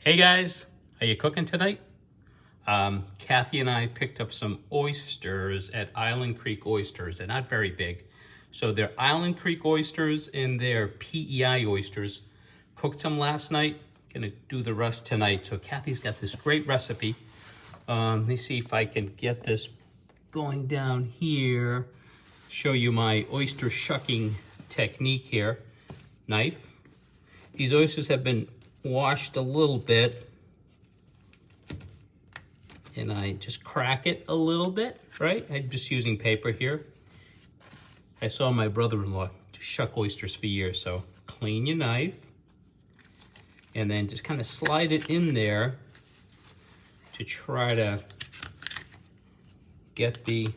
Hey guys, are you cooking tonight? Kathy and I picked up some oysters at Island Creek Oysters. They're not very big. So they're Island Creek oysters and they're PEI oysters. Cooked some last night, gonna do the rest tonight. So Kathy's got this great recipe. Let me see if I can get this going down here. Show you my oyster shucking technique here. Knife. These oysters have been washed a little bit, and I just crack it a little bit, right? I'm just using paper here. I saw my brother-in-law shuck oysters for years, so clean your knife, and then just kind of slide it in there to try to get the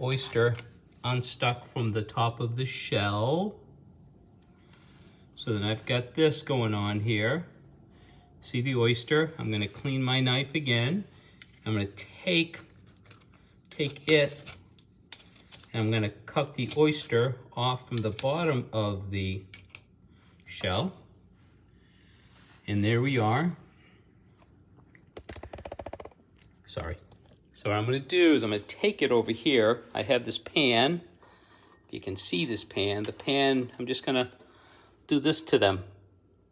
oyster unstuck from the top of the shell. So then I've got this going on here. See the oyster? I'm gonna clean my knife again. I'm gonna take it, and I'm gonna cut the oyster off from the bottom of the shell. And there we are. Sorry. So what I'm gonna do is I'm gonna take it over here. I have this pan. You can see this pan. The pan, I'm just gonna do this to them,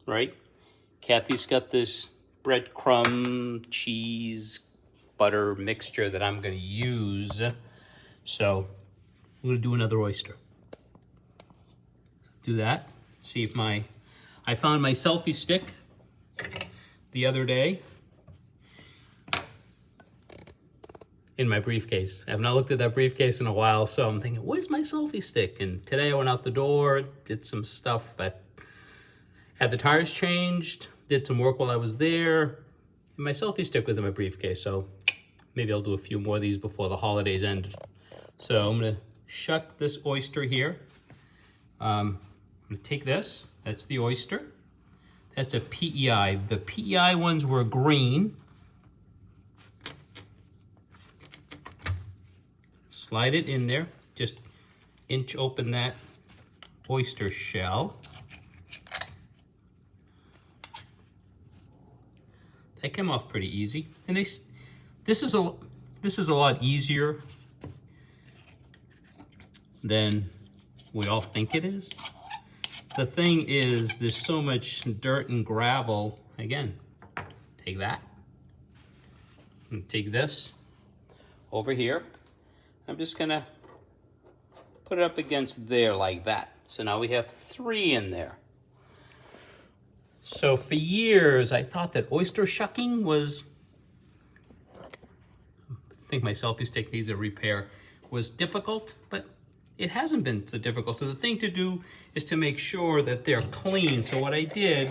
right? Kathy's got this breadcrumb, cheese, butter mixture that I'm gonna use. So I'm gonna do another oyster. Do that. See if I found my selfie stick the other day in my briefcase. I have not looked at that briefcase in a while, so I'm thinking, where's my selfie stick? And today I went out the door, did some stuff had the tires changed, did some work while I was there, and my selfie stick was in my briefcase, so maybe I'll do a few more of these before the holidays end. So I'm gonna shuck this oyster here. I'm gonna take this, that's the oyster. That's a PEI. The PEI ones were green. Slide it in there, just inch open that oyster shell. That came off pretty easy. And this is a lot easier than we all think it is. The thing is, there's so much dirt and gravel. Again, take that. And take this over here. I'm just gonna put it up against there like that. So now we have 3 in there. So for years, I thought that oyster shucking was, I think my selfie stick needs a repair, was difficult, but it hasn't been so difficult. So the thing to do is to make sure that they're clean. So what I did,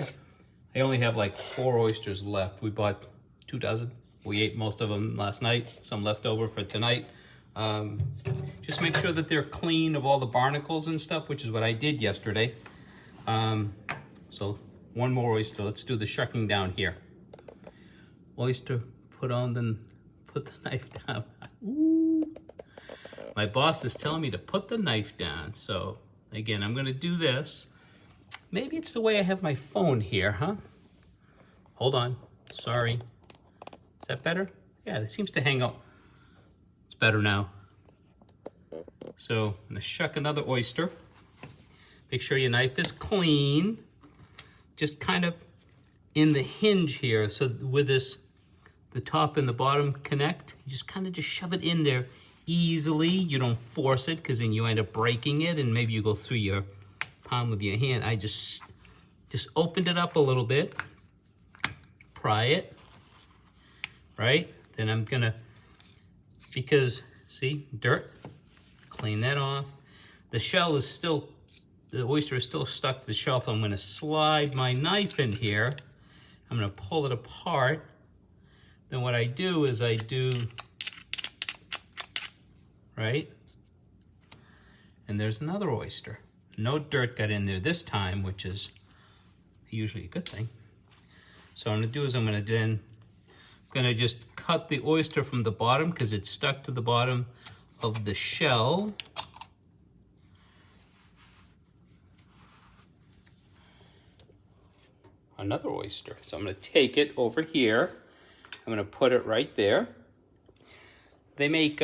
I only have like 4 oysters left. We bought 2 dozen. We ate most of them last night, some left over for tonight. Just make sure that they're clean of all the barnacles and stuff, which is what I did yesterday. So 1 more oyster. Let's do the shucking down here. Oyster, put the knife down. Ooh. My boss is telling me to put the knife down. So again, I'm gonna do this. Maybe it's the way I have my phone here, huh? Hold on, sorry. Is that better? Yeah, it seems to hang up. It's better now. So I'm gonna shuck another oyster. Make sure your knife is clean. Just kind of in the hinge here. So with this, the top and the bottom connect, you just kind of just shove it in there easily. You don't force it because then you end up breaking it and maybe you go through your palm with your hand. I just opened it up a little bit, pry it, right? Then I'm gonna, because see, dirt, clean that off. The shell is still, the oyster is still stuck to the shell, so I'm gonna slide my knife in here. I'm gonna pull it apart. Then what I do is right? And there's another oyster. No dirt got in there this time, which is usually a good thing. So what I'm gonna do is I'm gonna just cut the oyster from the bottom because it's stuck to the bottom of the shell. another oyster. So I'm going to take it over here. I'm going to put it right there. They make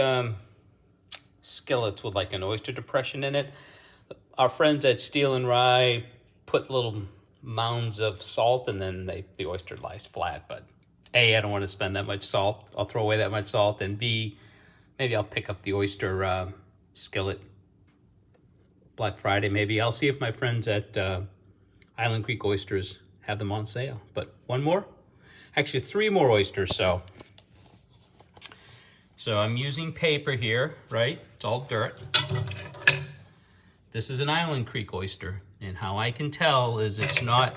skillets with like an oyster depression in it. Our friends at Steel and Rye put little mounds of salt, and then the oyster lies flat. But A, I don't want to spend that much salt. I'll throw away that much salt. And B, maybe I'll pick up the oyster skillet Black Friday. Maybe I'll see if my friends at Island Creek Oysters have them on sale. But one more, actually 3 more oysters. So I'm using paper here, right? It's all dirt. This is an Island Creek oyster, and how I can tell is it's not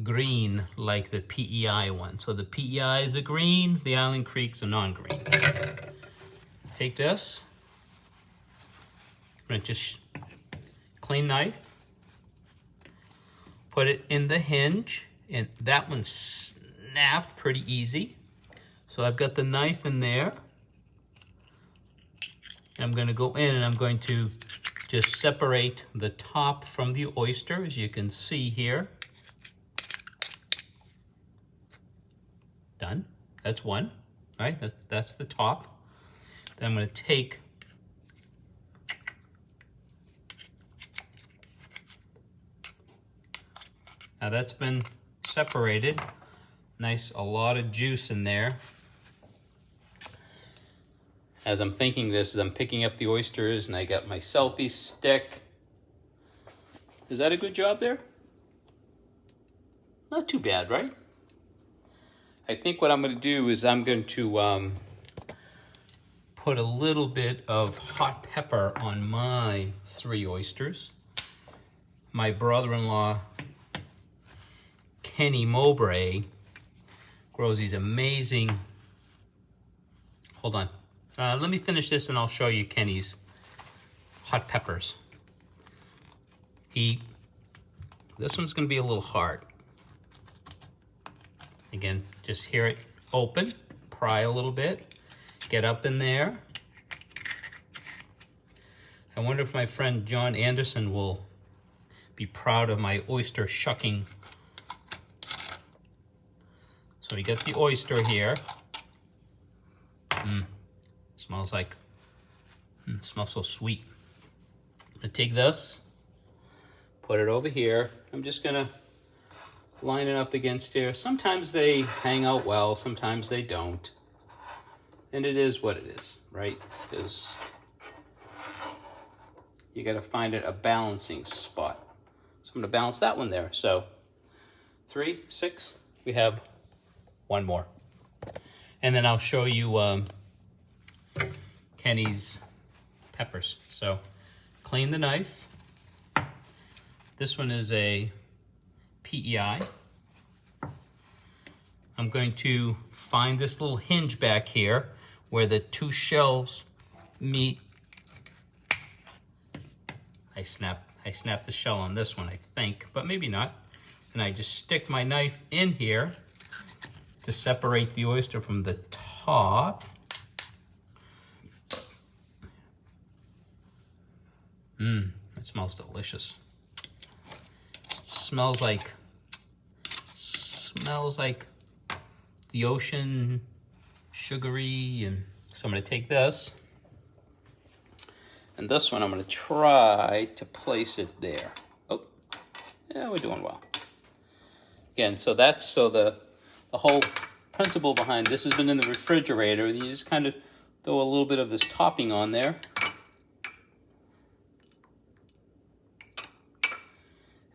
green like the PEI one. So the PEI is a green, the Island Creek's a non-green. Take this, I'm gonna just clean knife, put it in the hinge, and that one snapped pretty easy. So I've got the knife in there. I'm gonna go in and I'm going to just separate the top from the oyster, as you can see here. Done. That's one. All right, that's the top. Then I'm going to take now that's been separated. Nice, a lot of juice in there. As I'm thinking this, as I'm picking up the oysters, and I got my selfie stick. Is that a good job there? Not too bad, right? I think what I'm going to do is I'm going to put a little bit of hot pepper on my 3 oysters. My brother-in-law, Kenny Mowbray, grows these amazing... Hold on. Let me finish this and I'll show you Kenny's hot peppers. This one's going to be a little hard. Again, just hear it open, pry a little bit, get up in there. I wonder if my friend John Anderson will be proud of my oyster shucking. So we get the oyster here. Smells like, smells so sweet. I'm gonna take this, put it over here. I'm just gonna line it up against here. Sometimes they hang out well, sometimes they don't. And it is what it is, right? Because you gotta find it a balancing spot. So I'm gonna balance that one there. So 3, 6, we have 1 more. And then I'll show you Kenny's peppers. So clean the knife. This one is a PEI. I'm going to find this little hinge back here where the 2 shelves meet. I snap the shell on this one, I think, but maybe not. And I just stick my knife in here to separate the oyster from the top. It smells delicious. Smells like the ocean, sugary, and so I'm gonna take this, and this one I'm gonna try to place it there. Oh, yeah, we're doing well. Again, so the whole principle behind this has been in the refrigerator, and you just kind of throw a little bit of this topping on there.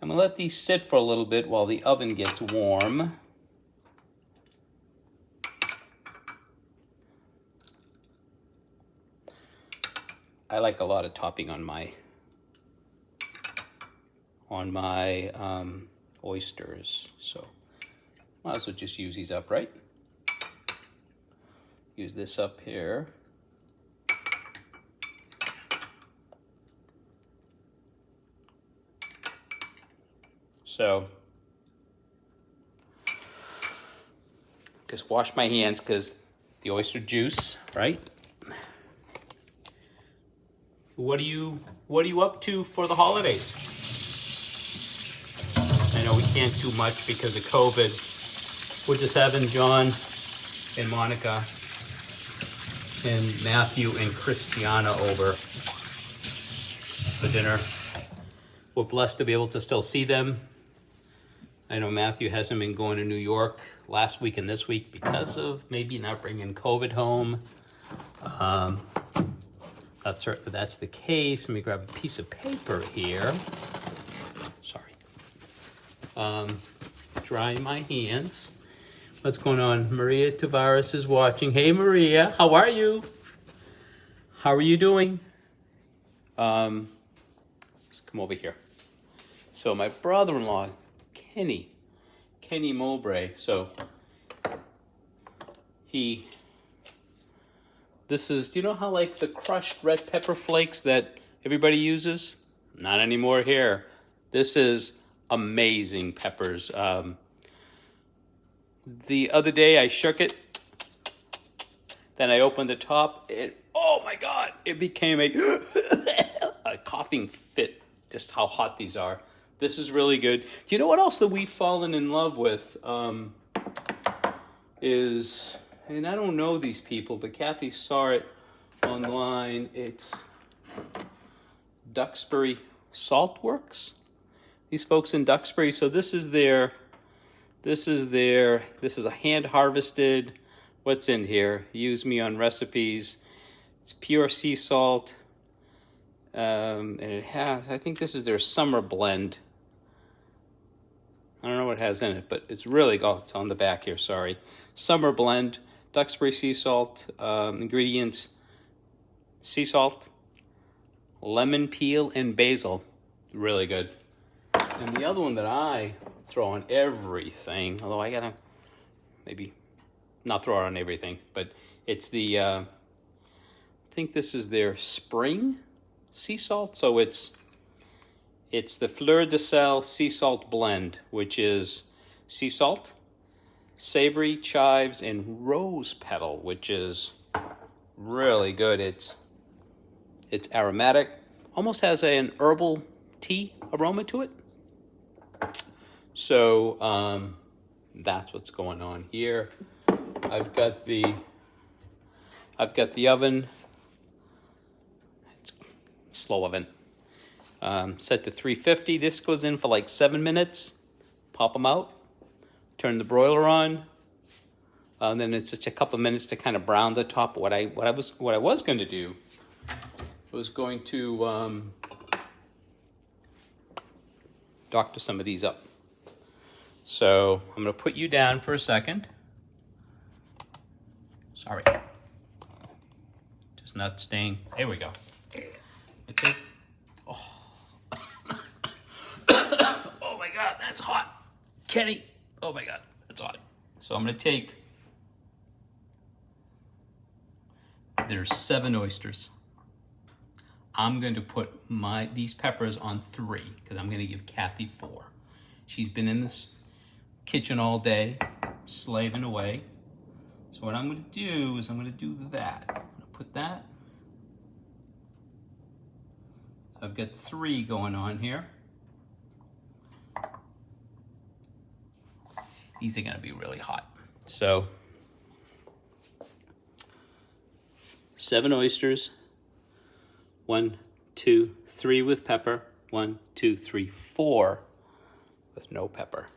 I'm gonna let these sit for a little bit while the oven gets warm. I like a lot of topping on my oysters, so might as well just use these up, right? Use this up here. So just wash my hands because the oyster juice, right? What are you up to for the holidays? I we can't do much because of COVID. We're just having John and Monica and Matthew and Christiana over for dinner. We're blessed to be able to still see them. I know Matthew hasn't been going to New York last week and this week because of maybe not bringing COVID home. Not certain that that's the case. Let me grab a piece of paper here. Sorry. Dry my hands. What's going on? Maria Tavares is watching. Hey, Maria. How are you? How are you doing? Let's come over here. So my brother-in-law, Kenny Mowbray. So this is, do you know how like the crushed red pepper flakes that everybody uses? Not anymore here. This is amazing peppers. The other day I shook it, then I opened the top, and oh my God, it became a coughing fit, just how hot these are. This is really good. Do you know what else that we've fallen in love with? Is, and I don't know these people, but Kathy saw it online. It's Duxbury Salt Works. These folks in Duxbury. So this is a hand harvested, what's in here? Use me on recipes. It's pure sea salt. And it has, I think this is their summer blend. I don't know what it has in it, but it's really, oh, it's on the back here, sorry. Summer blend, Duxbury sea salt, ingredients, sea salt, lemon peel, and basil. Really good. And the other one that I throw on everything, although I gotta maybe not throw it on everything, but it's the, I think this is their spring sea salt. So it's the Fleur de Sel sea salt blend, which is sea salt, savory, chives, and rose petal, which is really good. It's aromatic, almost has an herbal tea aroma to it. So that's what's going on here. I've got the oven. It's slow oven. Set to 350. This goes in for like 7 minutes. Pop them out. Turn the broiler on. And then it's just a couple of minutes to kind of brown the top. What I was going to do was going to doctor some of these up. So I'm going to put you down for a second. Sorry. Just not staying. There we go. Okay. Oh. Oh my God, that's hot. Kenny. Oh my God, that's hot. So I'm going to take, there's 7 oysters. I'm going to put these peppers on 3 because I'm going to give Kathy 4. She's been in this kitchen all day, slaving away. So what I'm going to do is I'm going to do that. I'm going to put that. So I've got 3 going on here. These are going to be really hot. So 7 oysters. 1, 2, 3 with pepper. 1, 2, 3, 4 with no pepper.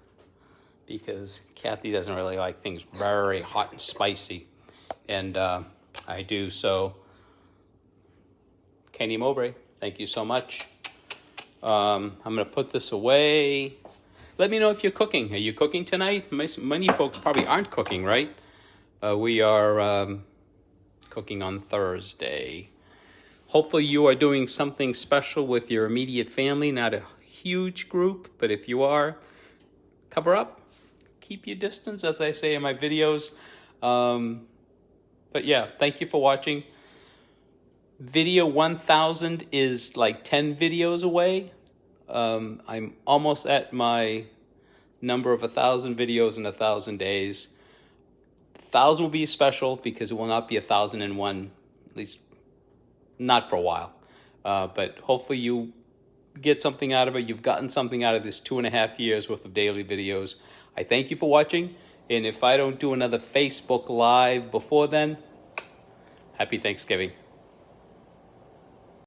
Because Kathy doesn't really like things very hot and spicy. And I do. So Kenny Mowbray, thank you so much. I'm going to put this away. Let me know if you're cooking. Are you cooking tonight? Many folks probably aren't cooking, right? We are cooking on Thursday. Hopefully you are doing something special with your immediate family, not a huge group, but if you are, cover up, keep your distance, as I say in my videos. But yeah, thank you for watching. Video 1000 is like 10 videos away. I'm almost at my number of 1,000 videos in 1,000 days. 1,000 will be special because it will not be 1,001, at least not for a while. But hopefully you get something out of it, you've gotten something out of this 2.5 years worth of daily videos. I thank you for watching, and if I don't do another Facebook Live before then, happy Thanksgiving.